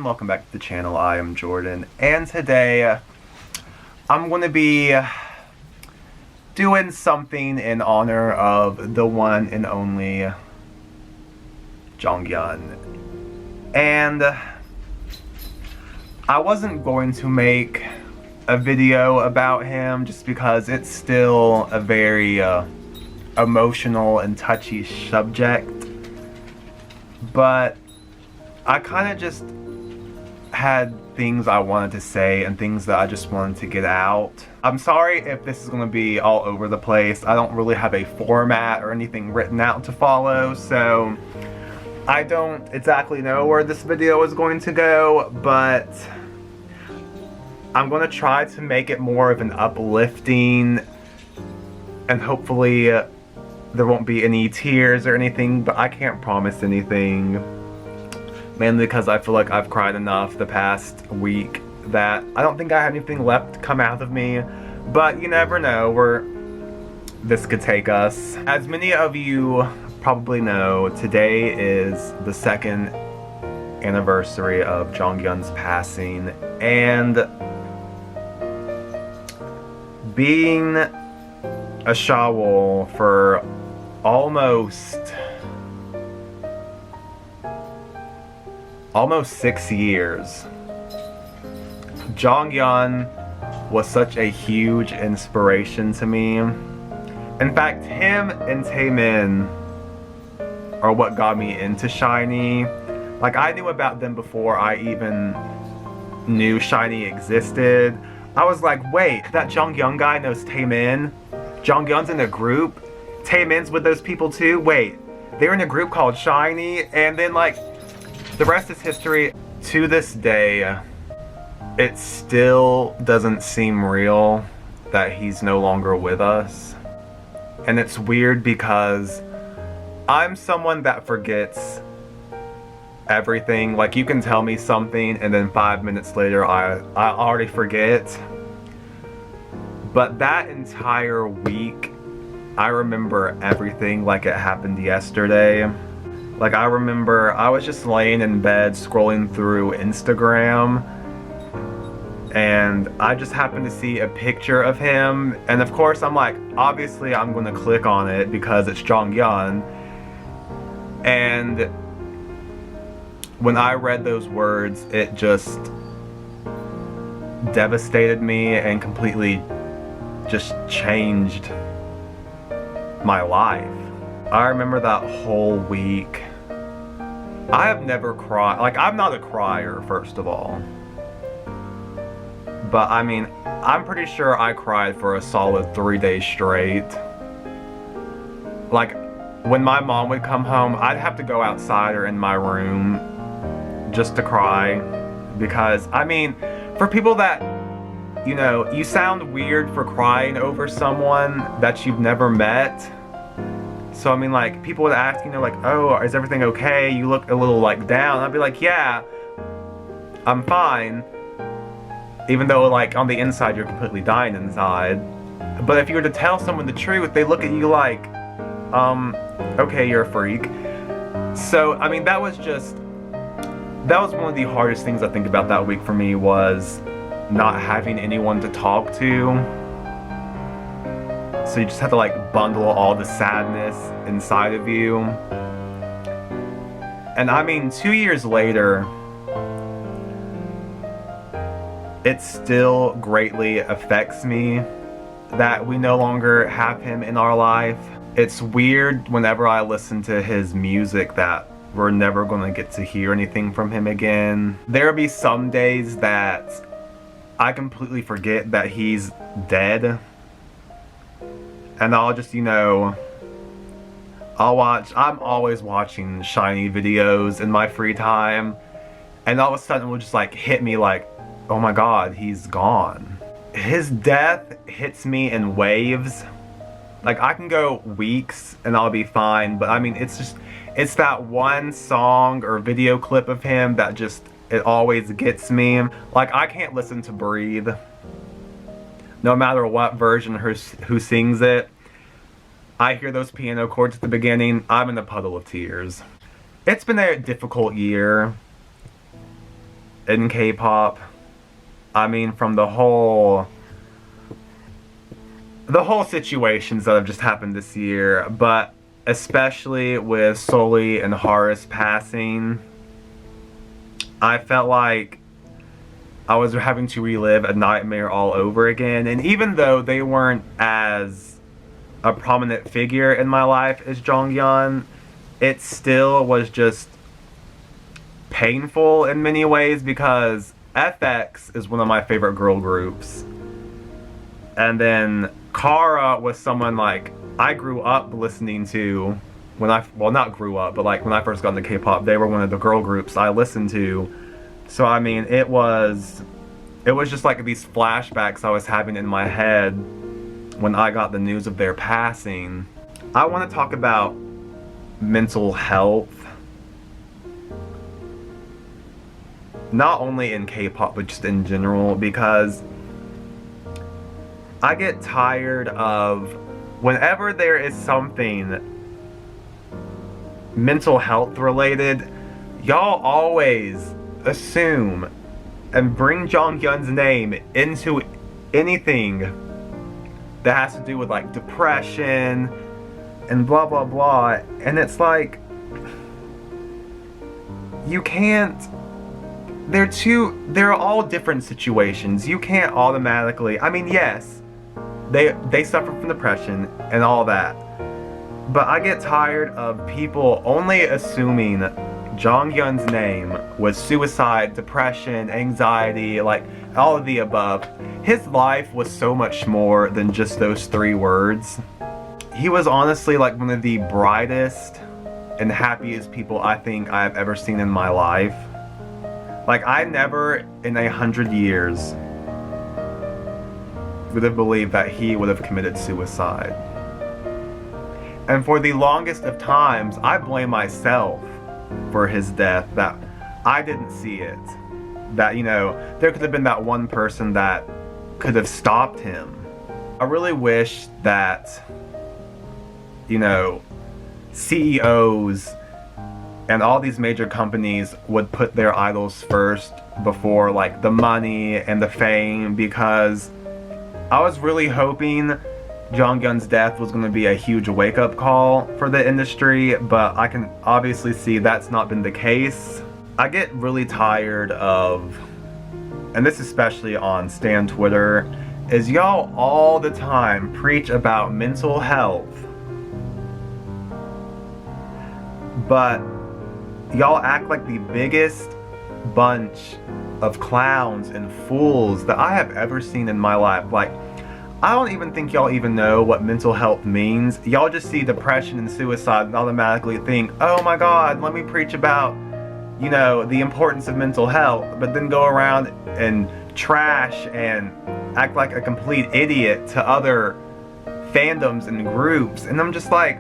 and welcome back to the channel. I am Jordan, and today I'm going to be doing something in honor of the one and only Jonghyun. And I wasn't going to make a video about him just because it's still a very emotional and touchy subject, but I kind of just had things I wanted to say and things that I just wanted to get out. I'm sorry if this is going to be all over the place. I don't really have a format or anything written out to follow, so I don't exactly know where this video is going to go, but I'm going to try to make it more of an uplifting, and hopefully there won't be any tears or anything, but I can't promise anything. Mainly because I feel like I've cried enough the past week that I don't think I have anything left to come out of me. But you never know where this could take us. As many of you probably know, today is the second anniversary of Jonghyun's passing. And being a Shawol for almost 6 years. Jonghyun was such a huge inspiration to me. In fact, him and Taemin are what got me into SHINee. Like, I knew about them before I even knew SHINee existed. I was like, wait, that Jonghyun guy knows Taemin? Jonghyun's in a group? Taemin's with those people too? Wait, they're in a group called SHINee? And then, like, the rest is history. To this day, it still doesn't seem real that he's no longer with us. And it's weird because I'm someone that forgets everything. Like, you can tell me something and then 5 minutes later I already forget. But that entire week, I remember everything like it happened yesterday. Like, I remember I was just laying in bed scrolling through Instagram, and I just happened to see a picture of him, and of course I'm like, obviously I'm gonna click on it because it's Jonghyun. And when I read those words, it just devastated me and completely just changed my life. I remember that whole week. I have never cried. Like, I'm not a crier, first of all. But I mean, I'm pretty sure I cried for a solid 3 days straight. Like, when my mom would come home, I'd have to go outside or in my room just to cry. Because, I mean, for people that, you know, you sound weird for crying over someone that you've never met. So, I mean, like, people would ask, you know, like, oh, is everything okay? You look a little, like, down. I'd be like, yeah, I'm fine. Even though, like, on the inside, you're completely dying inside. But if you were to tell someone the truth, they look at you like, okay, you're a freak. So, I mean, that was one of the hardest things I think about that week for me, was not having anyone to talk to. So you just have to, like, bundle all the sadness inside of you. And I mean, 2 years later, it still greatly affects me that we no longer have him in our life. It's weird whenever I listen to his music that we're never gonna get to hear anything from him again. There'll be some days that I completely forget that he's dead. And I'll just, you know, I'm always watching SHINee videos in my free time. And all of a sudden it will just, like, hit me like, oh my god, he's gone. His death hits me in waves. Like, I can go weeks and I'll be fine. But I mean, it's that one song or video clip of him that just, it always gets me. Like, I can't listen to Breathe. No matter what version who sings it, I hear those piano chords at the beginning, I'm in a puddle of tears. It's been a difficult year. in K-pop. I mean, from the whole situations that have just happened this year, but especially with Soli and Horace passing, I felt like I was having to relive a nightmare all over again. And even though they weren't as a prominent figure in my life as Jonghyun, it still was just painful in many ways because FX is one of my favorite girl groups. And then Kara was someone like I grew up listening to when not grew up, but like when I first got into K-pop, they were one of the girl groups I listened to. So I mean, it was just like these flashbacks I was having in my head when I got the news of their passing. I want to talk about mental health. Not only in K-pop, but just in general, because I get tired of whenever there is something mental health related, y'all always assume and bring Jonghyun's name into anything that has to do with like depression and blah blah blah. And it's like, you can't, they're all different situations. You can't automatically, I mean, yes, they suffer from depression and all that, but I get tired of people only assuming Jonghyun's name was suicide, depression, anxiety, like all of the above. His life was so much more than just those 3 words. He was honestly like one of the brightest and happiest people I think I have ever seen in my life. Like, I never in 100 years would have believed that he would have committed suicide. And for the longest of times, I blame myself for his death, that I didn't see it. That, you know, there could have been that one person that could have stopped him. I really wish that, you know, CEOs and all these major companies would put their idols first before like the money and the fame, because I was really hoping Jonghyun's death was going to be a huge wake-up call for the industry, but I can obviously see that's not been the case. I get really tired of, and this especially on Stan Twitter, is y'all all the time preach about mental health, but y'all act like the biggest bunch of clowns and fools that I have ever seen in my life. Like, I don't even think y'all even know what mental health means. Y'all just see depression and suicide and automatically think, oh my god, let me preach about, you know, the importance of mental health, but then go around and trash and act like a complete idiot to other fandoms and groups. And I'm just like,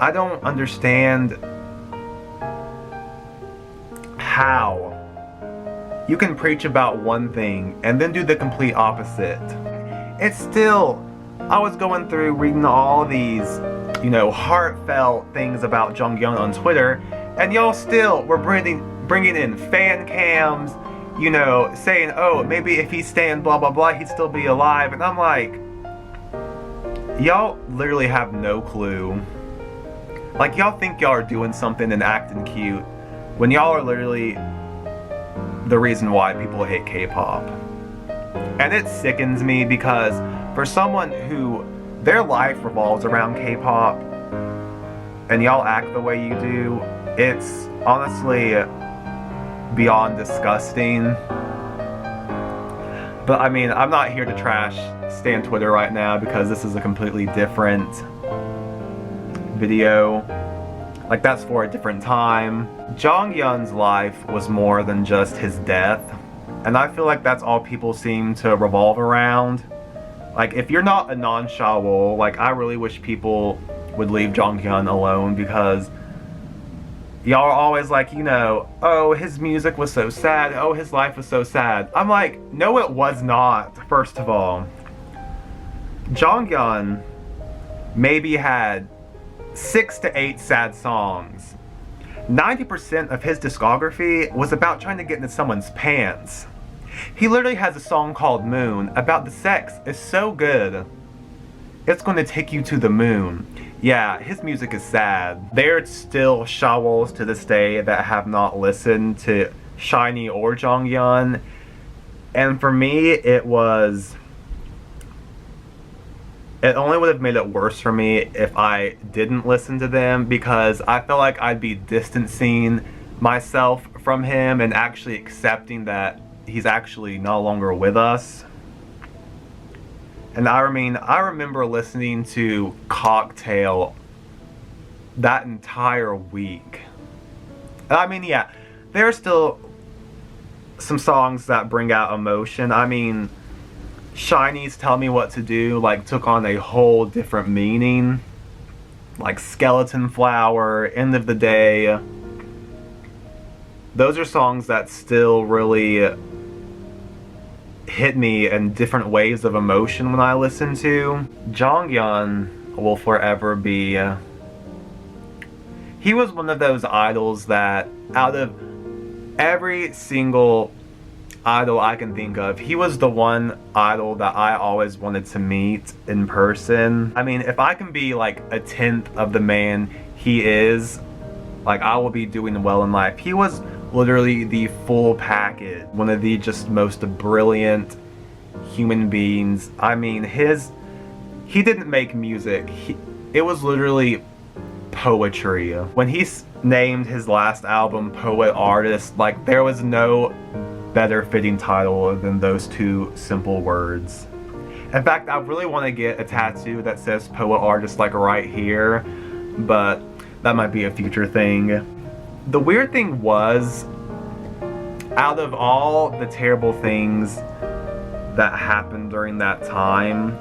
I don't understand how you can preach about one thing and then do the complete opposite. It's still, I was going through reading all these, you know, heartfelt things about Jonghyun on Twitter, and y'all still were bringing in fan cams, you know, saying, oh, maybe if he's staying blah blah blah, he'd still be alive. And I'm like, y'all literally have no clue. Like, y'all think y'all are doing something and acting cute when y'all are literally the reason why people hate K-pop. And it sickens me, because for someone who their life revolves around K-pop and y'all act the way you do, it's honestly beyond disgusting. But I mean, I'm not here to trash Stan Twitter right now, because this is a completely different video. Like, that's for a different time. Jonghyun's life was more than just his death, and I feel like that's all people seem to revolve around. Like, if you're not a non-Shawol, like, I really wish people would leave Jonghyun alone, because y'all are always like, you know, oh, his music was so sad, oh, his life was so sad. I'm like, no, it was not, first of all. Jonghyun maybe had 6 to 8 sad songs. 90% of his discography was about trying to get into someone's pants. He literally has a song called Moon about the sex is so good, it's going to take you to the moon. Yeah, his music is sad. There's still Shawols to this day that have not listened to SHINee or Jonghyun. And for me, it only would have made it worse for me if I didn't listen to them, because I feel like I'd be distancing myself from him and actually accepting that he's actually no longer with us. And I remember listening to Cocktail that entire week. I mean, yeah, there are still some songs that bring out emotion. I mean, SHINee's Tell Me What to Do like took on a whole different meaning. Like Skeleton Flower, End of the Day. Those are songs that still really hit me in different waves of emotion when I listen to. Jonghyun will forever be... he was one of those idols that out of every single idol I can think of, he was the one idol that I always wanted to meet in person. I mean, if I can be like a 10th of the man he is, like, I will be doing well in life. He was literally the full package. One of the just most brilliant human beings. I mean, he didn't make music. It was literally poetry. When he named his last album Poet Artist, like, there was no better fitting title than those two simple words. In fact, I really want to get a tattoo that says Poet Artist, like, right here, but that might be a future thing. The weird thing was, out of all the terrible things that happened during that time,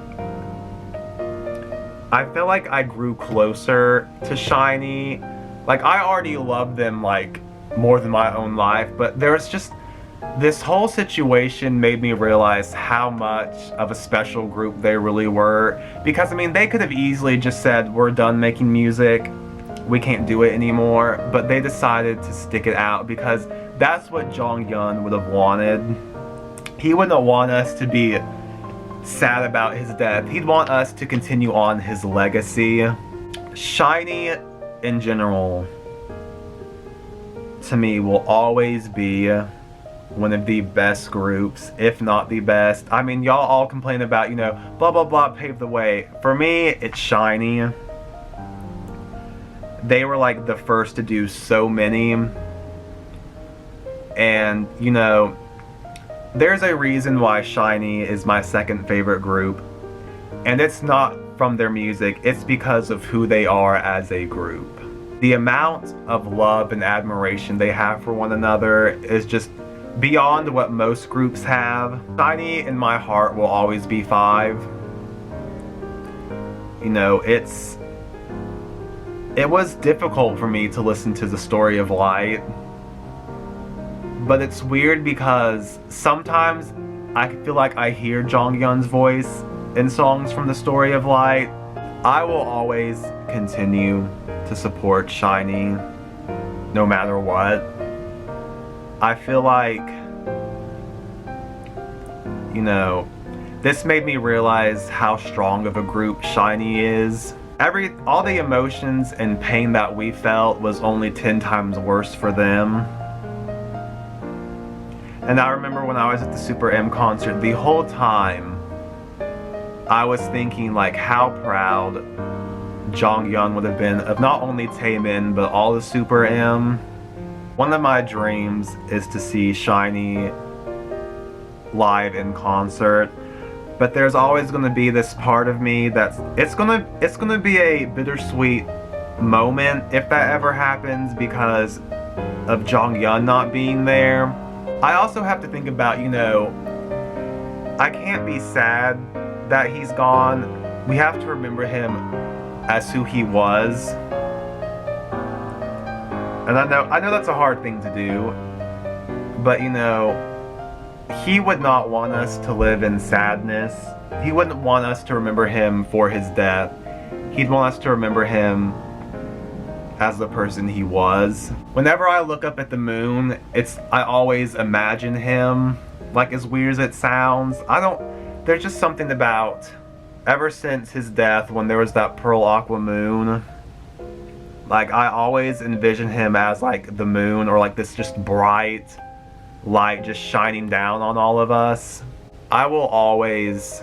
I feel like I grew closer to SHINee. Like, I already loved them, like, more than my own life, but there was just... this whole situation made me realize how much of a special group they really were. Because, I mean, they could have easily just said, we're done making music, we can't do it anymore, but they decided to stick it out because that's what Jonghyun would have wanted. He wouldn't want us to be sad about his death. He'd want us to continue on his legacy. SHINee, in general, to me, will always be one of the best groups, if not the best. I mean, y'all all complain about, you know, blah blah blah paved the way. For me, it's SHINee. They were like the first to do so many. And, you know, there's a reason why SHINee is my second favorite group. And it's not from their music, it's because of who they are as a group. The amount of love and admiration they have for one another is just beyond what most groups have. SHINee in my heart will always be 5. You know, it was difficult for me to listen to The Story of Light. But it's weird because sometimes I feel like I hear Jonghyun's voice in songs from The Story of Light. I will always continue to support SHINee no matter what. I feel like, you know, this made me realize how strong of a group SHINee is. All the emotions and pain that we felt was only 10 times worse for them. And I remember when I was at the Super M concert, the whole time I was thinking like how proud Jonghyun would have been of not only Taemin but all the Super M. One of my dreams is to see SHINee live in concert, but there's always going to be this part of me that's it's gonna be a bittersweet moment if that ever happens because of Jonghyun not being there. I also have to think about, you know, I can't be sad that he's gone. We have to remember him as who he was. And I know that's a hard thing to do, but, you know, he would not want us to live in sadness. He wouldn't want us to remember him for his death. He'd want us to remember him as the person he was. Whenever I look up at the moon, I always imagine him. Like, as weird as it sounds, there's just something about, ever since his death, when there was that pearl aqua moon, like, I always envision him as like the moon, or like this just bright light just shining down on all of us. I will always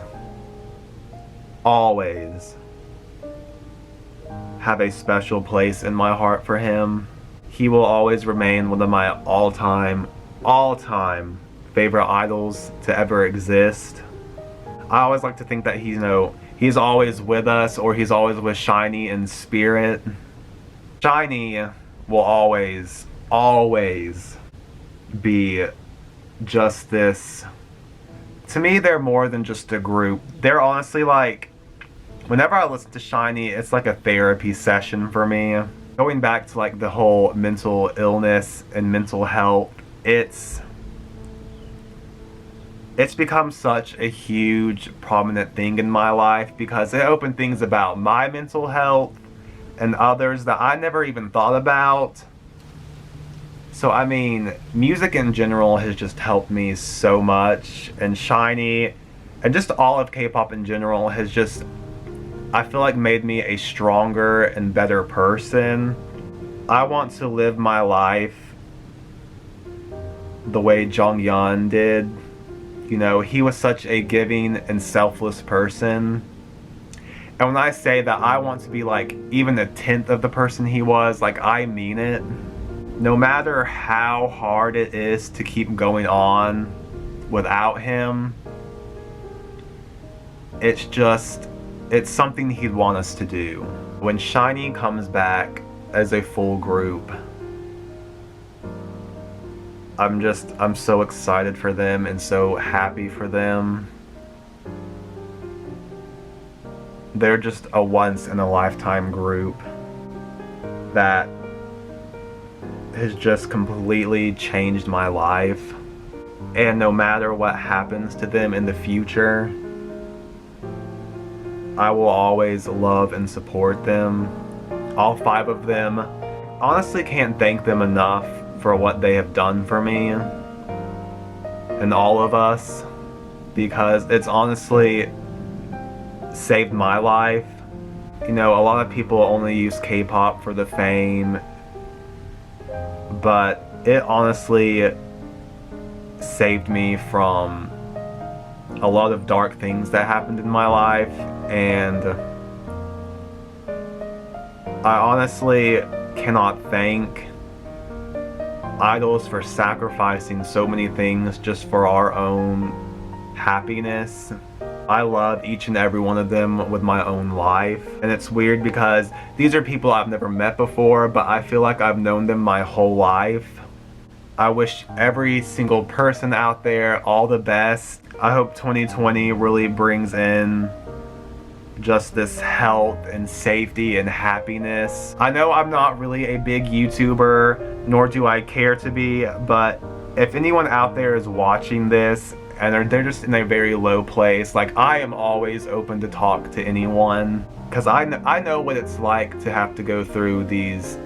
have a special place in my heart for him. He will always remain one of my all-time favorite idols to ever exist. I always like to think that he's always with us, or he's always with SHINee in spirit. SHINee will always be just this. To me, they're more than just a group. They're honestly like, whenever I listen to SHINee, it's like a therapy session for me. Going back to like the whole mental illness and mental health, it's become such a huge prominent thing in my life, because it opened things about my mental health and others that I never even thought about. So I mean, music in general has just helped me so much, and SHINee and just all of K-pop in general has just, I feel like, made me a stronger and better person. I want to live my life the way Jonghyun did. You know, he was such a giving and selfless person. And when I say that I want to be like even a tenth of the person he was, like, I mean it. No matter how hard it is to keep going on without him, it's something he'd want us to do. When SHINee comes back as a full group, I'm so excited for them and so happy for them. They're just a once in a lifetime group that has just completely changed my life. And no matter what happens to them in the future, I will always love and support them. All 5 of them. Honestly, can't thank them enough for what they have done for me and all of us, because it's honestly saved my life. You know, a lot of people only use K-pop for the fame, but it honestly saved me from a lot of dark things that happened in my life, and I honestly cannot thank idols for sacrificing so many things just for our own happiness. I love each and every one of them with my own life, and it's weird because these are people I've never met before, but I feel like I've known them my whole life. I wish every single person out there all the best. I hope 2020 really brings in just this health and safety and happiness. I know I'm not really a big YouTuber, nor do I care to be, but if anyone out there is watching this and they're just in a very low place, like, I am always open to talk to anyone, because I know what it's like to have to go through these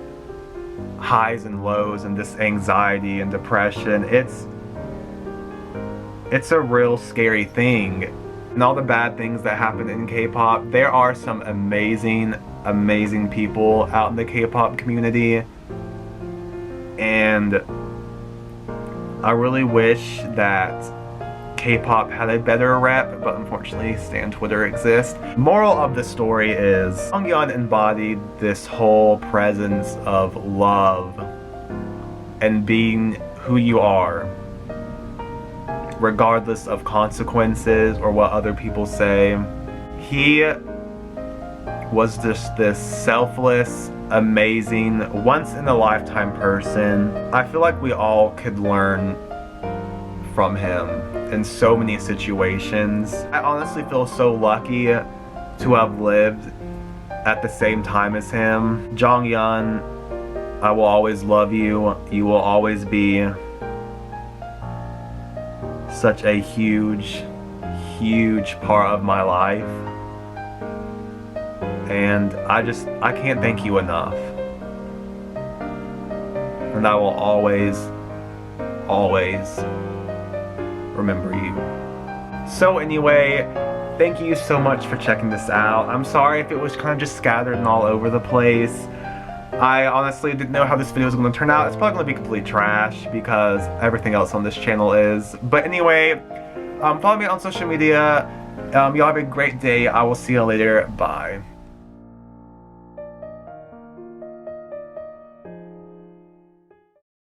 highs and lows and this anxiety and depression. It's a real scary thing. And all the bad things that happen in K-pop, there are some amazing people out in the K-pop community, and I really wish that K-pop had a better rep, but unfortunately Stan Twitter exists. Moral of the story is, Jonghyun embodied this whole presence of love and being who you are, regardless of consequences or what other people say. He was just this selfless, amazing, once-in-a-lifetime person. I feel like we all could learn from him in so many situations. I honestly feel so lucky to have lived at the same time as him. Jonghyun, I will always love you. You will always be such a huge part of my life, and I can't thank you enough. and I will always, always remember you. So anyway, thank you so much for checking this out. I'm sorry if it was kind of just scattered and all over the place. I honestly didn't know how this video was going to turn out. It's probably going to be complete trash because everything else on this channel is. But anyway, follow me on social media. Y'all have a great day. I will see you later. Bye.